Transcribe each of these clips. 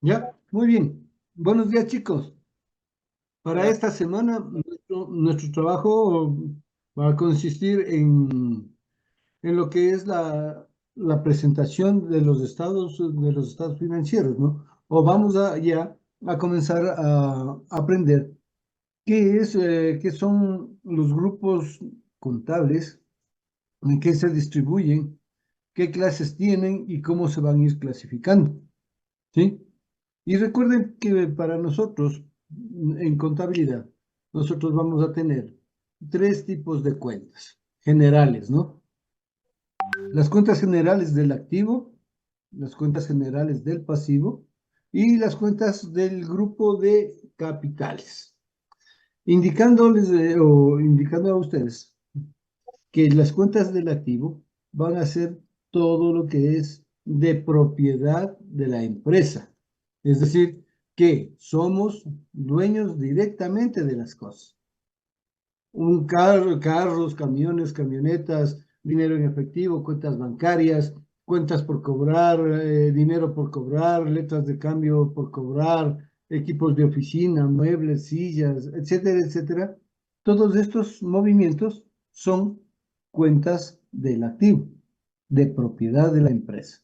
Ya, muy bien. Buenos días, chicos. Para Hola. esta semana, nuestro trabajo va a consistir en lo que es la presentación de los estados financieros, ¿no? O vamos ya a comenzar a aprender qué son los grupos contables, en qué se distribuyen, qué clases tienen y cómo se van a ir clasificando. ¿Sí? Y recuerden que para nosotros, en contabilidad, nosotros vamos a tener tres tipos de cuentas generales, ¿no? Las cuentas generales del activo, las cuentas generales del pasivo y las cuentas del grupo de capitales. Indicando a ustedes que las cuentas del activo van a ser todo lo que es de propiedad de la empresa. Es decir, que somos dueños directamente de las cosas. Carros, camiones, camionetas, dinero en efectivo, cuentas bancarias, cuentas por cobrar, dinero por cobrar, letras de cambio por cobrar, equipos de oficina, muebles, sillas, etcétera, etcétera. Todos estos movimientos son cuentas del activo, de propiedad de la empresa.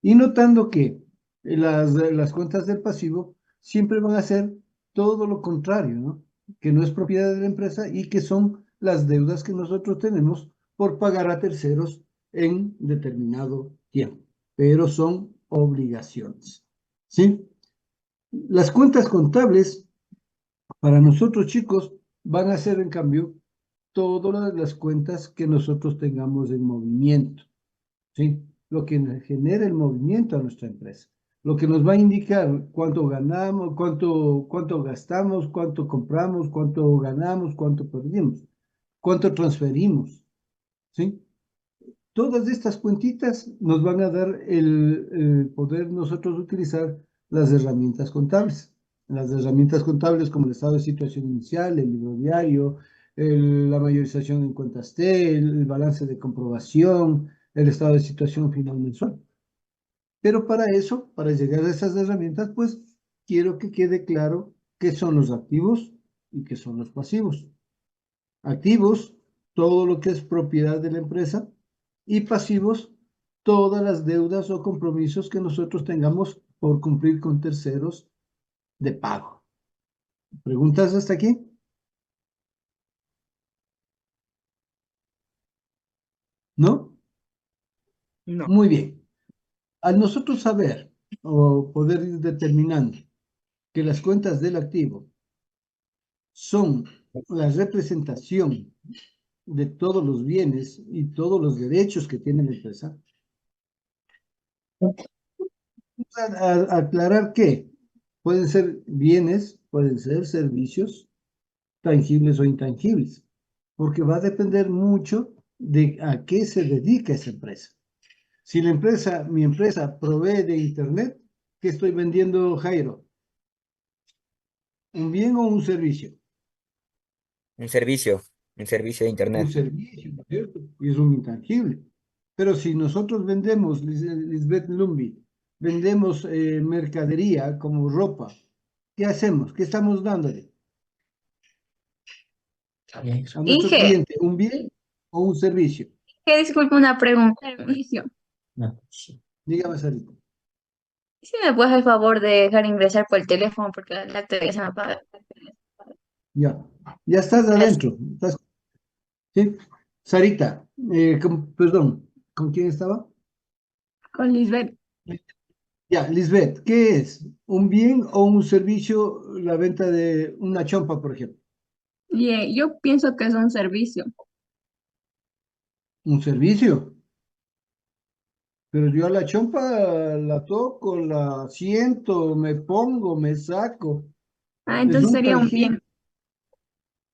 Y notando que las cuentas del pasivo siempre van a ser todo lo contrario, ¿no? Que no es propiedad de la empresa y que son las deudas que nosotros tenemos por pagar a terceros en determinado tiempo, pero son obligaciones, ¿sí? Las cuentas contables para nosotros, chicos, van a ser en cambio todas las cuentas que nosotros tengamos en movimiento. ¿Sí? Lo que genera el movimiento a nuestra empresa, lo que nos va a indicar cuánto ganamos, cuánto gastamos, cuánto compramos, cuánto ganamos, cuánto perdimos, cuánto transferimos, ¿sí? Todas estas cuentitas nos van a dar el poder nosotros utilizar las herramientas contables. Las herramientas contables como el estado de situación inicial, el libro diario, la mayorización en cuentas T, el balance de comprobación, el estado de situación final mensual. Pero para eso, para llegar a esas herramientas, pues quiero que quede claro qué son los activos y qué son los pasivos. Activos, todo lo que es propiedad de la empresa, y pasivos, todas las deudas o compromisos que nosotros tengamos por cumplir con terceros de pago. ¿Preguntas hasta aquí? ¿No? No. Muy bien. Al nosotros saber o poder ir determinando que las cuentas del activo son la representación de todos los bienes y todos los derechos que tiene la empresa, aclarar que pueden ser bienes, pueden ser servicios tangibles o intangibles, porque va a depender mucho de a qué se dedica esa empresa. Si mi empresa provee de Internet, ¿qué estoy vendiendo, Jairo? ¿Un bien o un servicio? Un servicio, un servicio de Un internet. servicio, ¿no es cierto? Y es un intangible. Pero si nosotros vendemos, Lisbeth Lumbi, vendemos mercadería como ropa, ¿qué hacemos? ¿Qué estamos dándole a nuestro Inge, cliente? ¿Un bien o un servicio? que disculpe una pregunta. Inicio. No. Dígame, Sarita. Si me puedes el favor de dejar ingresar por el teléfono porque la tele se me apaga. Ya, ya estás Gracias. adentro. ¿Sí? Sarita, perdón, ¿con quién estaba? Con Lisbeth. Ya, Lisbeth, ¿qué es? ¿Un bien o un servicio la venta de una chompa, por ejemplo? Bien, yo pienso que es un servicio. ¿Un servicio? Pero yo a la chompa la toco, la siento, me pongo, me saco. Ah, Es entonces un sería un tangible. bien.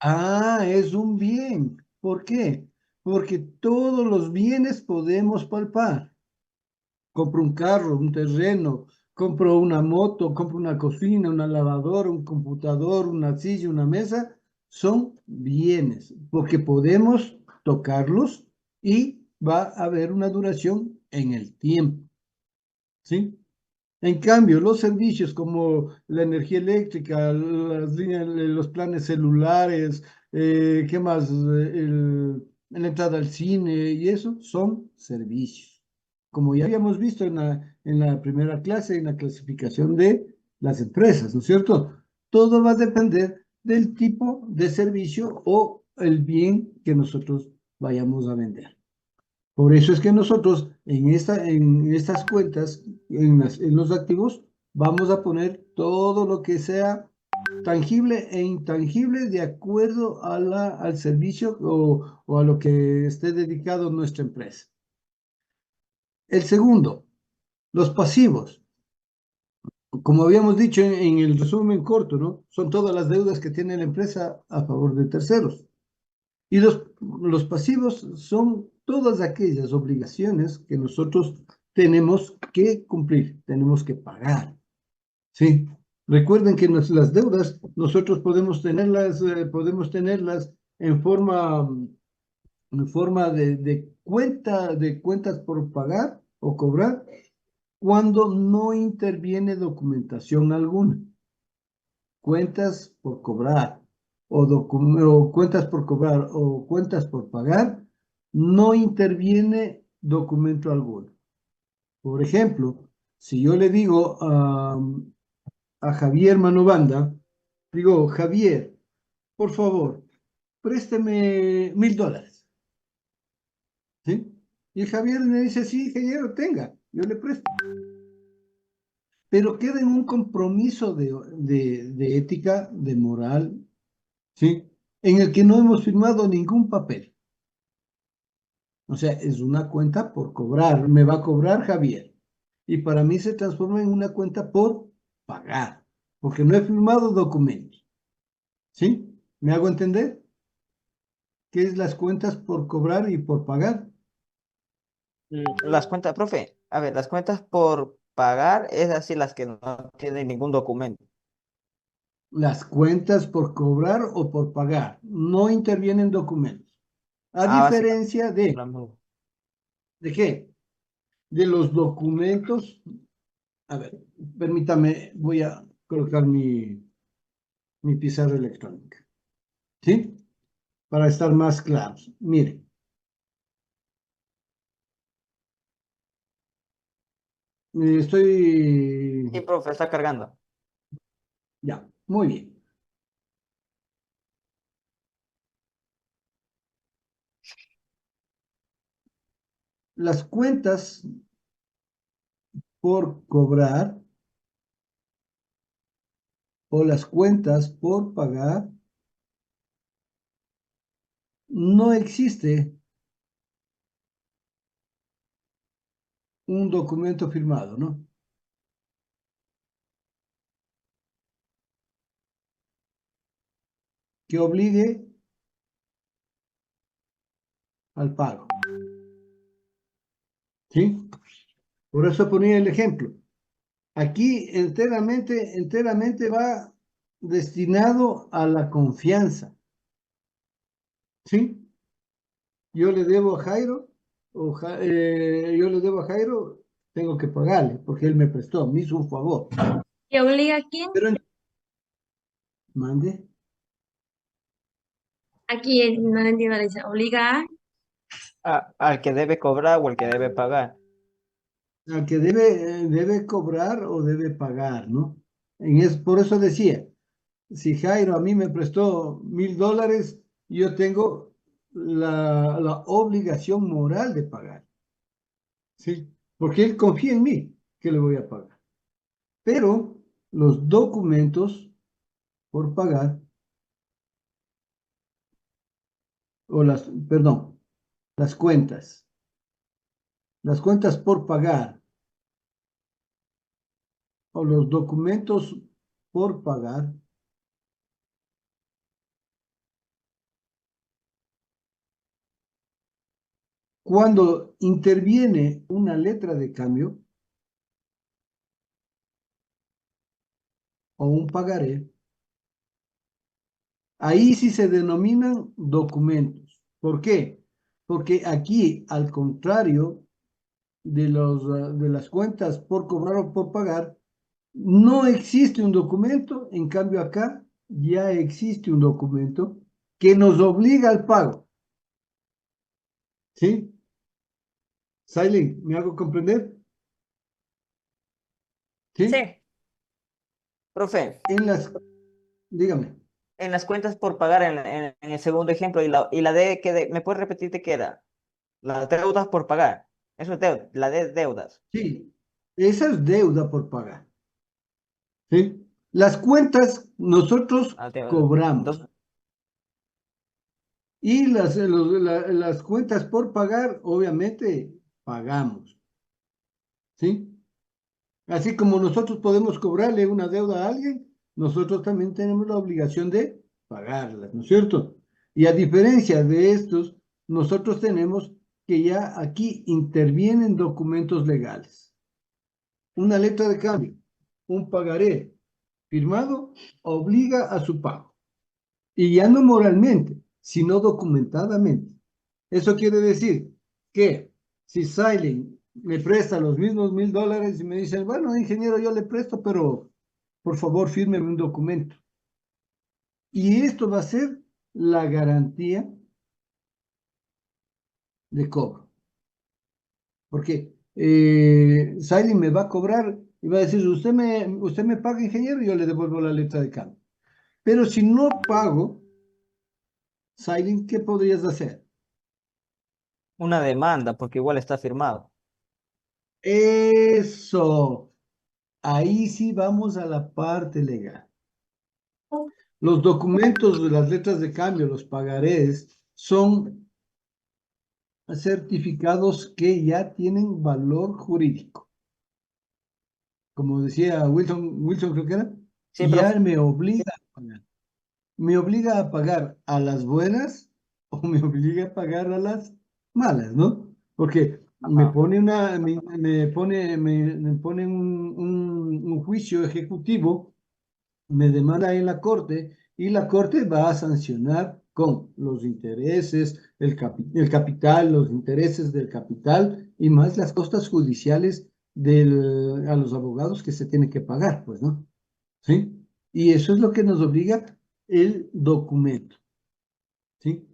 Ah, es un bien. ¿Por qué? Porque todos los bienes podemos palpar. Compro un carro, un terreno, compro una moto, compro una cocina, una lavadora, un computador, una silla, una mesa, son bienes, porque podemos tocarlos y va a haber una duración en el tiempo, ¿sí? En cambio, los servicios como la energía eléctrica, las líneas, los planes celulares, ¿qué más? La entrada al cine y eso son servicios. Como ya habíamos visto en la primera clase, en la clasificación de las empresas, ¿no es cierto? Todo va a depender del tipo de servicio o el bien que nosotros vayamos a vender. Por eso es que nosotros en estas cuentas, en los activos, vamos a poner todo lo que sea tangible e intangible de acuerdo a al servicio o a lo que esté dedicado nuestra empresa. El segundo, los pasivos. Como habíamos dicho en el resumen corto, ¿no? Son todas las deudas que tiene la empresa a favor de terceros. Y los pasivos son todas aquellas obligaciones que nosotros tenemos que cumplir, tenemos que pagar. ¿Sí? Recuerden que las deudas nosotros podemos tenerlas en forma de cuentas por pagar o cobrar cuando no interviene documentación alguna. Cuentas por cobrar o cuentas por cobrar o cuentas por pagar, no interviene documento alguno. Por ejemplo, si yo le digo a Javier Manobanda, digo, Javier, por favor, présteme $1000, ¿sí? Y Javier me dice, sí, ingeniero, tenga, yo le presto. Pero queda en un compromiso de ética, de moral, ¿sí? En el que no hemos firmado ningún papel. O sea, es una cuenta por cobrar. Me va a cobrar Javier. Y para mí se transforma en una cuenta por pagar, porque no he firmado documentos. ¿Sí? ¿Me hago entender? ¿Qué es las cuentas por cobrar y por pagar? Las cuentas, profe, a ver, las cuentas por pagar es así las que no tienen ningún documento. Las cuentas por cobrar o por pagar no intervienen documentos. A Ah, básicamente. diferencia ¿de qué? De los documentos. A ver, permítame, voy a colocar mi pizarra electrónica. ¿Sí? Para estar más claros. Miren, Sí, estoy... profe, está cargando. Ya, muy bien. Las cuentas por cobrar o las cuentas por pagar, no existe un documento firmado, ¿no? Que obligue al pago. ¿Sí? Por eso ponía el ejemplo. Aquí enteramente va destinado a la confianza. ¿Sí? Yo le debo a Jairo, yo le debo a Jairo, tengo que pagarle, porque él me prestó, me hizo un favor. ¿Qué obliga a quién? Pero mande, Aquí no entiendo, dice, obliga a... Al que debe cobrar o el que debe pagar. al que debe cobrar o debe pagar, ¿no? Por eso decía, si Jairo a mí me prestó $1000, yo tengo la obligación moral de pagar, ¿sí? Porque él confía en mí, que le voy a pagar. Pero los documentos por pagar, perdón, las cuentas por pagar o los documentos por pagar, cuando interviene una letra de cambio o un pagaré, ahí sí se denominan documentos. ¿Por qué? Porque aquí, al contrario de las cuentas por cobrar o por pagar, no existe un documento, en cambio acá ya existe un documento que nos obliga al pago. ¿Sí? Silent, ¿me hago comprender? Sí, ¿Sí? profe, En las, dígame. en las cuentas por pagar en el segundo ejemplo y la D, ¿me puedes repetir de qué era? Las deudas por pagar. Eso es deuda, la D es deudas. Sí, esa es deuda por pagar. ¿Sí? Las cuentas nosotros Ah, deuda. cobramos Entonces, y las cuentas por pagar, obviamente, pagamos. ¿Sí? Así como nosotros podemos cobrarle una deuda a alguien, nosotros también tenemos la obligación de pagarla, ¿no es cierto? Y a diferencia de estos, nosotros tenemos que ya aquí intervienen documentos legales. Una letra de cambio, un pagaré firmado, obliga a su pago. Y ya no moralmente, sino documentadamente. Eso quiere decir que si Silent me presta los mismos $1000 y me dice, bueno, ingeniero, yo le presto, pero por favor, fírmeme un documento. Y esto va a ser la garantía de cobro. Porque Silent me va a cobrar y va a decir, usted me paga, ingeniero, y yo le devuelvo la letra de cambio. Pero si no pago, Silent, ¿qué podrías hacer? una demanda, porque igual está firmado. Eso. Ahí sí vamos a la parte legal. Los documentos de las letras de cambio, los pagarés, son certificados que ya tienen valor jurídico. Como decía Wilson creo que era, Sí, ya profe. me obliga a pagar. ¿Me obliga a pagar a las buenas o me obliga a pagar a las malas, ¿no? Porque me Ajá. pone me pone un juicio ejecutivo, me demanda en la corte y la corte va a sancionar con los intereses, el capital, los intereses del capital y más las costas judiciales a los abogados que se tienen que pagar, pues, ¿no? ¿Sí? Y eso es lo que nos obliga el documento, ¿sí?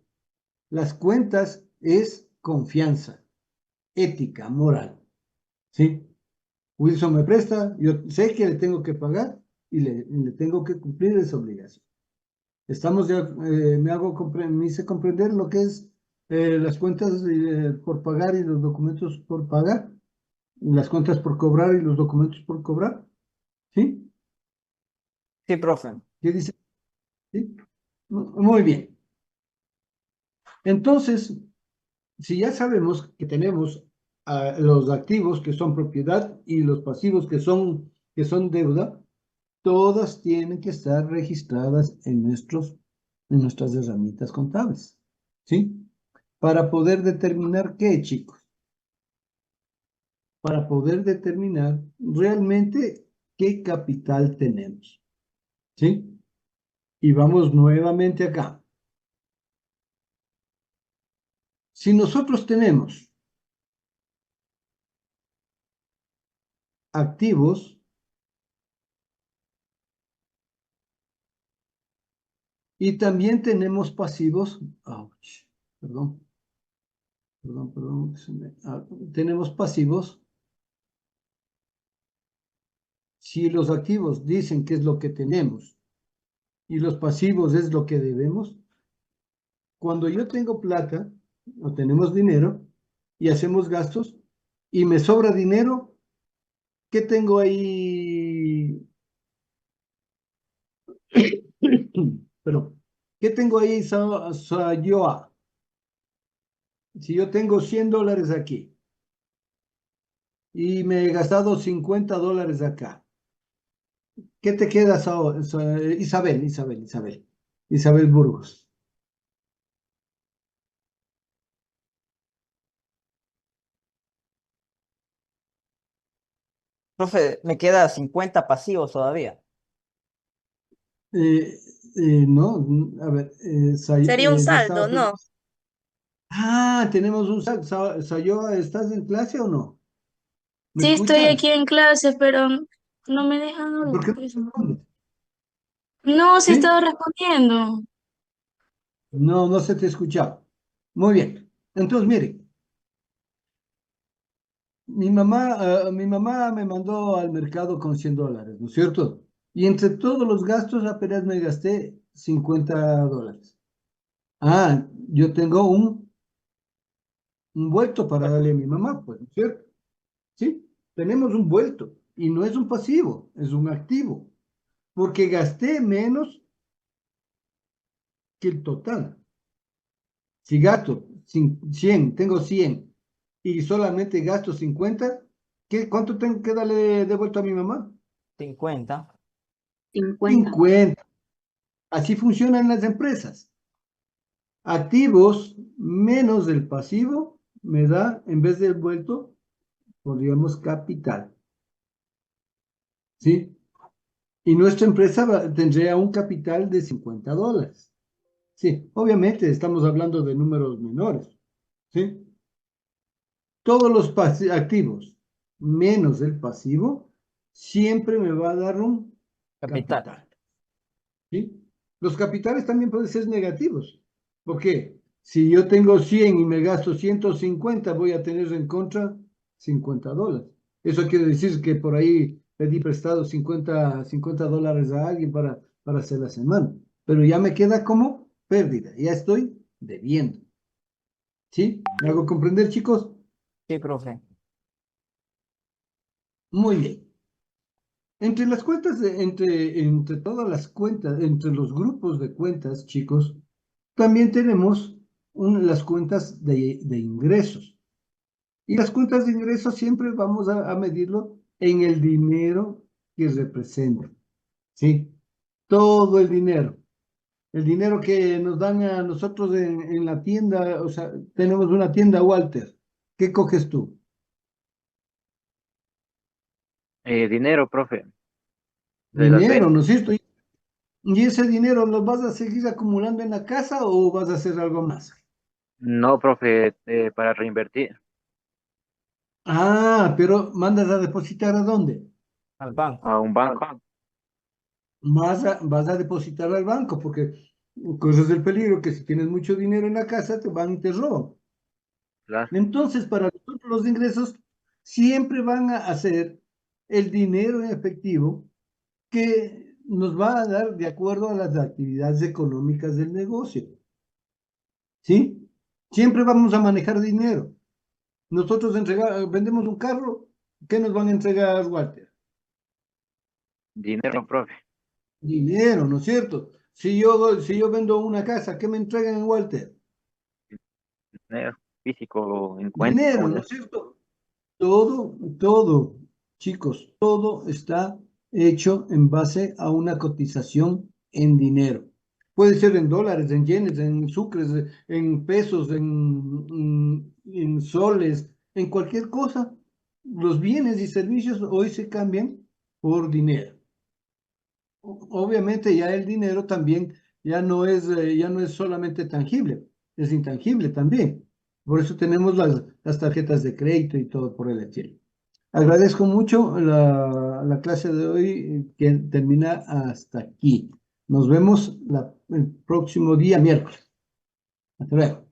Las cuentas es confianza, ética, moral, ¿sí? Wilson me presta, yo sé que le tengo que pagar y le tengo que cumplir esa obligación. Estamos ya, me hice comprender lo que es las cuentas por pagar y los documentos por pagar, las cuentas por cobrar y los documentos por cobrar, ¿sí? Sí, profe. ¿Qué dice? ¿Sí? Muy bien. Entonces, si ya sabemos que tenemos los activos que son propiedad y los pasivos que son deuda, todas tienen que estar registradas en nuestras herramientas contables, ¿sí? Para poder determinar qué, chicos, para poder determinar realmente qué capital tenemos, ¿sí? Y vamos nuevamente acá. Si nosotros tenemos activos y también tenemos pasivos, ouch, perdón, perdón, tenemos pasivos. Si los activos dicen que es lo que tenemos y los pasivos es lo que debemos, cuando yo tengo plata o tenemos dinero y hacemos gastos y me sobra dinero, ¿qué tengo ahí? Pero, ¿qué tengo ahí, Sayoa? Si yo tengo $100 aquí y me he gastado $50 acá, ¿qué te queda, Isabel Burgos? Profe, me queda 50 pasivos todavía. Eh, no, a ver, Sería un me saldo, estaba ¿no? tenemos un Sayoa, ¿estás en clase o no? ¿Me Sí, estoy escuchas? aquí en clase, pero no me dejan hablar. ¿Por qué no Pues. respondes? No, sí ¿Sí? estaba respondiendo. No, no se te escuchaba. Muy bien. Entonces, mire, mi mamá me mandó al mercado con $100, ¿no es cierto? Y entre todos los gastos apenas me gasté $50. Ah, yo tengo un vuelto para darle a mi mamá, pues, ¿no es cierto? Sí, tenemos un vuelto y no es un pasivo, es un activo, porque gasté menos que el total. Si gasto 100, tengo 100 y solamente gasto 50, ¿cuánto tengo que darle de vuelta a mi mamá? 50. 50. 50. Así funcionan las empresas. Activos menos el pasivo me da, en vez del vuelto, podríamos capital. ¿Sí? Y nuestra empresa tendría un capital de $50. Sí, obviamente estamos hablando de números menores. ¿Sí? Todos los activos menos el pasivo siempre me va a dar un Capital. capital. ¿Sí? Los capitales también pueden ser negativos. ¿Por qué? Si yo tengo 100 y me gasto 150, voy a tener en contra $50. Eso quiere decir que por ahí pedí prestado $50 a alguien para hacer la semana. Pero ya me queda como pérdida. Ya estoy debiendo. ¿Sí? ¿Me hago comprender, chicos? Sí, profe. Muy bien. Entre las cuentas, entre todas las cuentas, entre los grupos de cuentas, chicos, también tenemos las cuentas de ingresos. Y las cuentas de ingresos siempre vamos a medirlo en el dinero que representa. ¿Sí? Todo el dinero. El dinero que nos dan a nosotros en la tienda, o sea, tenemos una tienda Walter. ¿Qué coges tú? Dinero, profe, de las Dinero, ¿no ventas. es cierto? ¿Y ese dinero lo vas a seguir acumulando en la casa o vas a hacer algo más? No, profe, para reinvertir Ah, pero ¿mandas a depositar a dónde? Al banco. a un banco. Vas a depositar al banco porque corres el peligro que si tienes mucho dinero en la casa te van y te roban. Claro. Entonces, para nosotros los ingresos siempre van a hacer el dinero en efectivo que nos va a dar de acuerdo a las actividades económicas del negocio. ¿Sí? Siempre vamos a manejar dinero. Nosotros vendemos un carro, ¿qué nos van a entregar, Walter? Dinero, profe. Dinero, ¿no es cierto? Si yo vendo una casa, ¿qué me entregan, Walter? Dinero físico en cuenta, Dinero, ¿no moneda. es cierto? Todo, chicos, todo está hecho en base a una cotización en dinero. Puede ser en dólares, en yenes, en sucres, en pesos, en soles, en cualquier cosa. Los bienes y servicios hoy se cambian por dinero. Obviamente ya el dinero también ya no es solamente tangible, es intangible también. Por eso tenemos las tarjetas de crédito y todo por el estilo. Agradezco mucho la clase de hoy que termina hasta aquí. Nos vemos el próximo día, miércoles. Hasta luego.